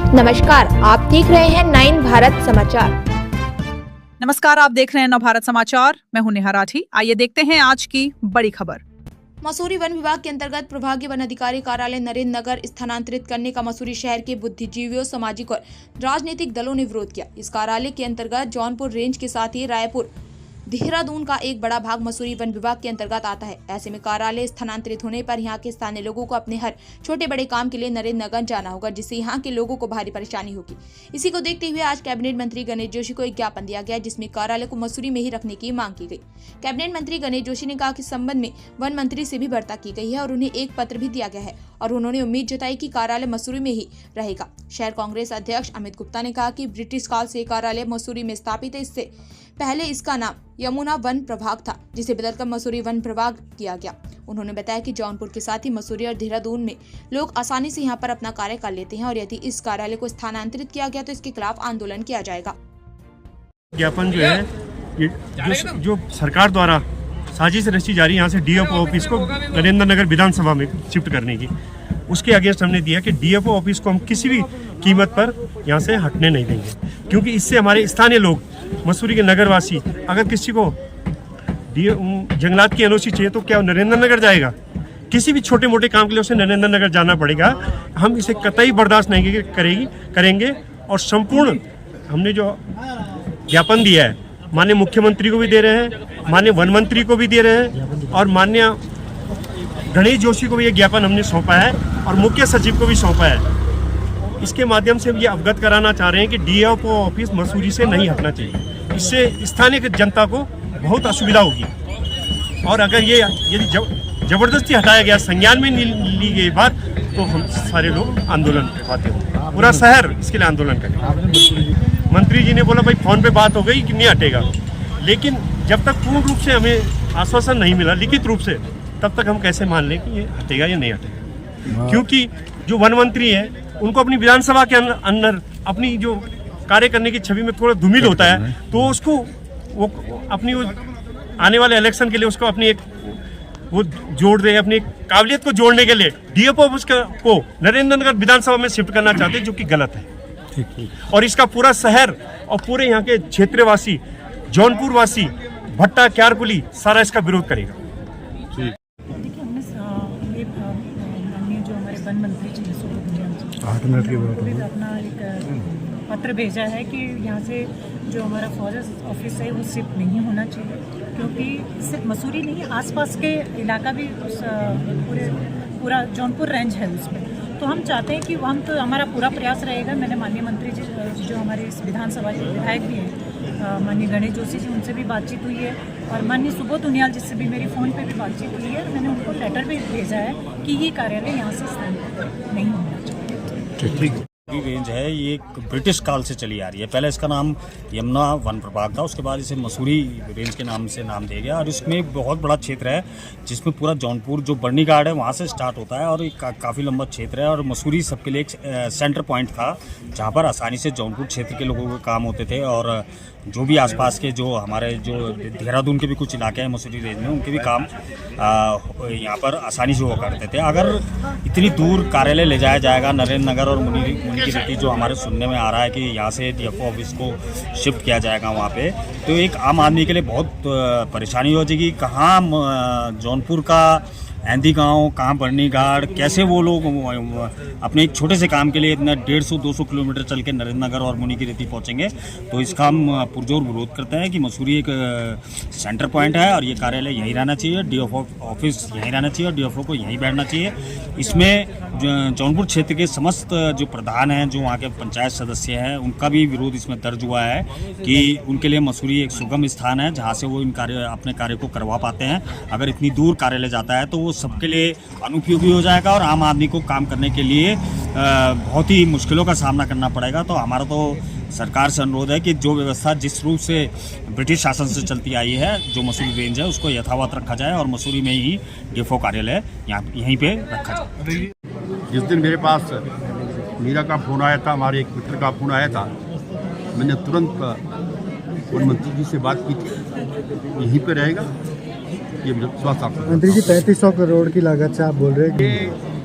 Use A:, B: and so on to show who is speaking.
A: नमस्कार, आप देख रहे हैं 9 भारत समाचार।
B: नमस्कार, आप देख रहे हैं नवभारत समाचार। मैं हूं नेहा राठी। आइए देखते हैं आज की बड़ी खबर।
A: मसूरी वन विभाग के अंतर्गत प्रभागीय वन अधिकारी कार्यालय नरेंद्र नगर स्थानांतरित करने का मसूरी शहर के बुद्धिजीवियों, सामाजिक और राजनीतिक दलों ने विरोध किया। इस कार्यालय के अंतर्गत जौनपुर रेंज के साथ ही रायपुर, देहरादून का एक बड़ा भाग मसूरी वन विभाग के अंतर्गत आता है। ऐसे में कार्यालय स्थानांतरित होने पर यहाँ के स्थानीय लोगों को अपने हर छोटे बड़े काम के लिए नरेंद्र नगर जाना होगा, जिससे यहाँ के लोगों को भारी परेशानी होगी। इसी को देखते हुए आज कैबिनेट मंत्री गणेश जोशी को एक ज्ञापन दिया गया, जिसमें कार्यालय को मसूरी में ही रखने की मांग की गई। कैबिनेट मंत्री गणेश जोशी ने कहा कि संबंध में वन मंत्री से भी वार्ता की गई है और उन्हें एक पत्र भी दिया गया है और उन्होंने उम्मीद जताई कि कार्यालय मसूरी में ही रहेगा। शहर कांग्रेस अध्यक्ष अमित गुप्ता ने कहा कि ब्रिटिश काल से कार्यालय मसूरी में स्थापित है। इससे पहले इसका नाम यमुना वन प्रभाग था, जिसे बदलकर मसूरी वन प्रभाग किया गया। उन्होंने बताया कि जौनपुर के साथ ही मसूरी और देहरादून में लोग आसानी से यहां पर अपना कार्य कर लेते हैं और यदि इस कार्यालय को स्थानांतरित किया गया तो इसके खिलाफ आंदोलन किया जाएगा।
C: ज्ञापन जो है ये जो सरकार द्वारा साजिश रची जा रही है यहाँ से डीएफओ ऑफिस को नरेंद्र नगर विधानसभा में शिफ्ट करने की, उसके अगेंस्ट हमने दिया कि डीएफओ ऑफिस को हम किसी भी कीमत पर यहाँ से हटने नहीं देंगे, क्योंकि इससे हमारे स्थानीय लोग, मसूरी के नगरवासी, अगर किसी को जंगलात की एनओसी चाहिए तो क्या नरेंद्र नगर जाएगा? किसी भी छोटे मोटे काम के लिए उसे नरेंद्र नगर जाना पड़ेगा। हम इसे कतई बर्दाश्त नहीं करेंगे और संपूर्ण हमने जो ज्ञापन दिया है माननीय मुख्यमंत्री को भी दे रहे हैं, माननीय वन मंत्री को भी दे रहे हैं और माननीय गणेश जोशी को भी ये ज्ञापन हमने सौंपा है और मुख्य सचिव को भी सौंपा है। इसके माध्यम से हम ये अवगत कराना चाह रहे हैं कि डीएफओ ऑफिस मसूरी से नहीं हटना चाहिए। इससे स्थानीय जनता को बहुत असुविधा होगी और अगर ये यदि जबरदस्ती हटाया गया, संज्ञान में ली गई बात, तो हम सारे लोग आंदोलन पे बातें होंगे, पूरा शहर इसके लिए आंदोलन करेगा। मंत्री जी ने बोला भाई फोन पे बात हो गई कि नहीं हटेगा, लेकिन जब तक पूर्ण रूप से हमें आश्वासन नहीं मिला लिखित रूप से, तब तक हम कैसे मान लें कि ये हटेगा या नहीं हटेगा। क्योंकि जो वन मंत्री है उनको अपनी विधानसभा के अंदर अपनी जो कार्य करने की छवि में थोड़ा धूमिल होता है, तो उसको वो अपनी आने वाले इलेक्शन के लिए उसको अपनी एक वो जोड़ दे, अपनी काबिलियत को जोड़ने के लिए डीएफओ ऑफिस को नरेंद्र नगर विधानसभा में शिफ्ट करना चाहते हैं, जो कि गलत है। और इसका पूरा शहर और पूरे यहाँ के क्षेत्रवासी, जौनपुर वासी, भट्टा, क्यारकुली, सारा इसका विरोध करेगा।
D: देखिए, हमने ये माननीय जो हमारे वन मंत्री जी ने अपना एक पत्र भेजा है कि यहाँ से जो हमारा फॉरेस्ट ऑफिस है वो शिफ्ट नहीं होना चाहिए, क्योंकि सिर्फ मसूरी नहीं, आसपास के इलाका भी उस पूरा जौनपुर रेंज है उसमें। तो हम चाहते हैं कि हम तो हमारा पूरा प्रयास रहेगा। मैंने माननीय मंत्री जी जो हमारे इस विधानसभा के विधायक भी हैं, माननीय गणेश जोशी जी, उनसे भी बातचीत हुई है और माननीय सुबोध उनियाल जिससे भी मेरी फ़ोन पे भी बातचीत हुई है। मैंने उनको लेटर भी भेजा है कि ये कार्यालय यहाँ से स्थानांतरित नहीं होना चाहिए।
E: रेंज है, ये एक ब्रिटिश काल से चली आ रही है। पहले इसका नाम यमुना वन प्रभाग था, उसके बाद इसे मसूरी रेंज के नाम से नाम दिया गया और इसमें बहुत बड़ा क्षेत्र है जिसमें पूरा जौनपुर जो बर्नी घाट है वहाँ से स्टार्ट होता है और एक काफ़ी लंबा क्षेत्र है। और मसूरी सबके लिए एक सेंटर पॉइंट था जहाँ पर आसानी से जौनपुर क्षेत्र के लोगों के काम होते थे और जो भी आसपास के जो हमारे जो देहरादून के भी कुछ इलाके हैं मसूरी रेंज में, उनके भी काम यहाँ पर आसानी से हुआ करते थे। अगर इतनी दूर कार्यालय ले जाया जाएगा नरेंद्र नगर और मुनि की रेती, जो हमारे सुनने में आ रहा है कि यहाँ से डीएफओ ऑफिस को शिफ्ट किया जाएगा वहाँ पे, तो एक आम आदमी के लिए बहुत परेशानी हो जाएगी। कहाँ जौनपुर का ऐंदी गांव, कहाँ बर्नी घाट, कैसे वो लोग अपने एक छोटे से काम के लिए इतना 150-200 किलोमीटर चल के नरेंद्र नगर और मुनि की रेती पहुँचेंगे। तो इसका हम पुरजोर विरोध करते हैं कि मसूरी एक सेंटर पॉइंट है और ये कार्यालय यहीं रहना चाहिए, डीएफओ ऑफिस यहीं रहना चाहिए और डीएफओ को यहीं बैठना चाहिए। इसमें जौनपुर क्षेत्र के समस्त जो प्रधान हैं, जो वहाँ के पंचायत सदस्य हैं, उनका भी विरोध इसमें दर्ज हुआ है कि उनके लिए मसूरी एक सुगम स्थान है जहाँ से वो अपने कार्य को करवा पाते हैं। अगर इतनी दूर कार्यालय जाता है तो वो सबके लिए अनुपयोगी हो जाएगा और आम आदमी को काम करने के लिए बहुत ही मुश्किलों का सामना करना पड़ेगा। तो हमारा तो सरकार से अनुरोध है कि जो व्यवस्था जिस रूप से ब्रिटिश शासन से चलती आई है, जो मसूरी रेंज है, उसको यथावत रखा जाए और मसूरी में ही डीएफओ कार्यालय यहीं पे रखा जाए।
F: जिस दिन मेरे पास मीरा का फ़ोन आया था, हमारे एक मित्र का फ़ोन आया था, मैंने तुरंत वन मंत्री जी से बात की थी, यहीं पे रहेगा। ये स्वास्थ्य
G: मंत्री जी 3500 करोड़ की लागत से आप बोल रहे हैं कि